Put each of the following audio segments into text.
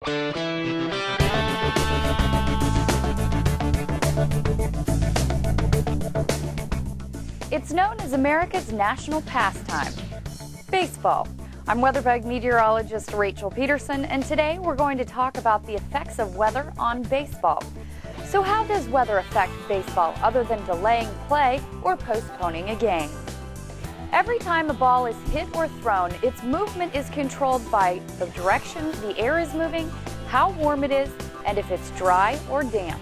It's known as America's national pastime, baseball. I'm WeatherBug meteorologist Rachel Peterson, and today we're going to talk about the effects of weather on baseball. So how does weather affect baseball other than delaying play or postponing a game? Every time a ball is hit or thrown, its movement is controlled by the direction the air is moving, how warm it is, and if it's dry or damp.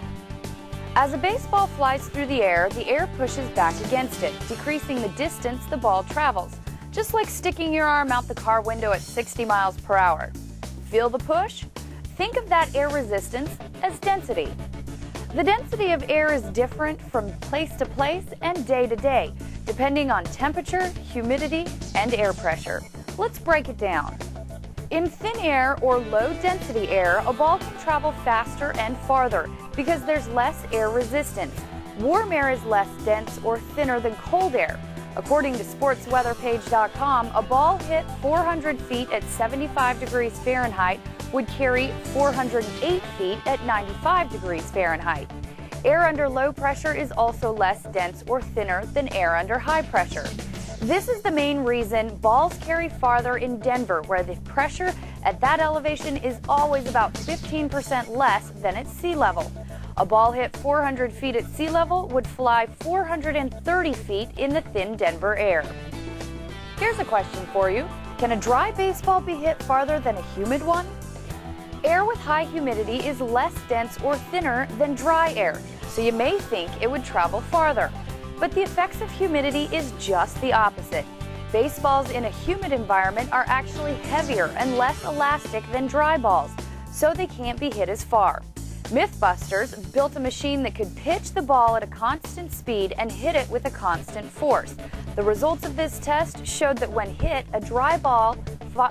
As a baseball flies through the air pushes back against it, decreasing the distance the ball travels, just like sticking your arm out the car window at 60 miles per hour. Feel the push? Think of that air resistance as density. The density of air is different from place to place and day to day, depending on temperature, humidity, and air pressure. Let's break it down. In thin air or low-density air, a ball can travel faster and farther because there's less air resistance. Warm air is less dense or thinner than cold air. According to sportsweatherpage.com, a ball hit 400 feet at 75 degrees Fahrenheit would carry 408 feet at 95 degrees Fahrenheit. Air under low pressure is also less dense or thinner than air under high pressure. This is the main reason balls carry farther in Denver, where the pressure at that elevation is always about 15% less than at sea level. A ball hit 400 feet at sea level would fly 430 feet in the thin Denver air. Here's a question for you. Can a dry baseball be hit farther than a humid one? Air with high humidity is less dense or thinner than dry air, so you may think it would travel farther. But the effects of humidity is just the opposite. Baseballs in a humid environment are actually heavier and less elastic than dry balls, so they can't be hit as far. Mythbusters built a machine that could pitch the ball at a constant speed and hit it with a constant force. The results of this test showed that when hit, a dry ball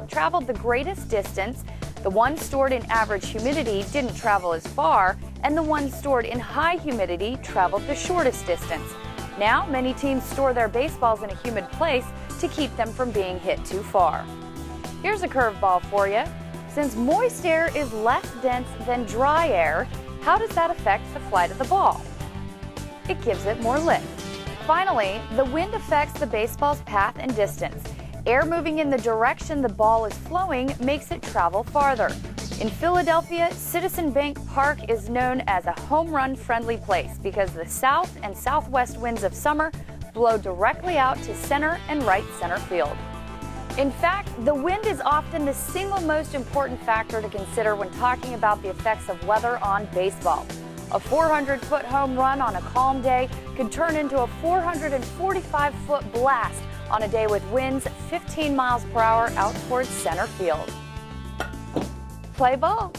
traveled the greatest distance, the one stored in average humidity didn't travel as far, and the one stored in high humidity traveled the shortest distance. Now, many teams store their baseballs in a humid place to keep them from being hit too far. Here's a curveball for you. Since moist air is less dense than dry air, how does that affect the flight of the ball? It gives it more lift. Finally, the wind affects the baseball's path and distance. Air moving in the direction the ball is flowing makes it travel farther. In Philadelphia, Citizen Bank Park is known as a home run friendly place because the south and southwest winds of summer blow directly out to center and right center field. In fact, the wind is often the single most important factor to consider when talking about the effects of weather on baseball. A 400-foot home run on a calm day could turn into a 445-foot blast on a day with winds 15 miles per hour out towards center field. Play ball.